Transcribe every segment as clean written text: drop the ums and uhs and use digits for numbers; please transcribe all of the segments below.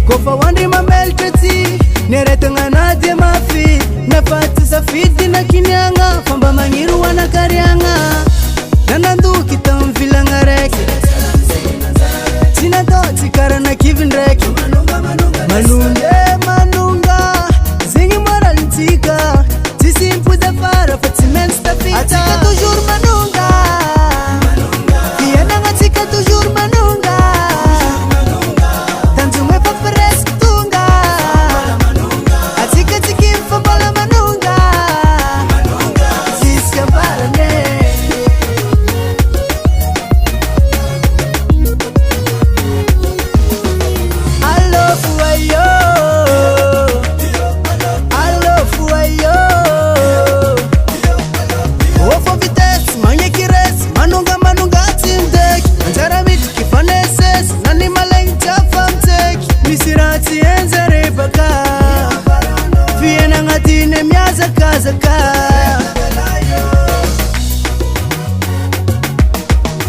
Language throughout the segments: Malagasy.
Kofa wandri mameltrati neretanga nadia mafi nafati safidi na kinyanga famba mangiru wanakarianga nananduki tamvilanga reke sina doti karana kivindreke manunga zingi moralintika tisimpu da fara fatimen stafita atika toujours manunga kiena ngatika toujours manunga tanjume papares kutunga atika tikimfa bala manunga siska barane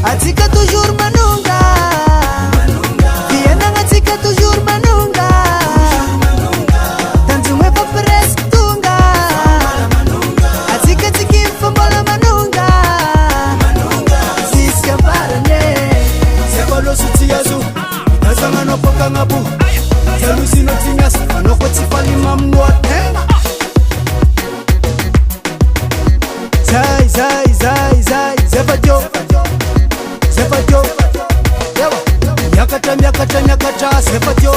atika toujours manunga kiena ngatika toujours manunga tanjume papares kutunga atika tikimfa bala manunga siska barane sebalo sutiyazu nazanga nopoka ngabu yalusino tinyas nokotifali mamnwa zai zefajo nyakata zefajo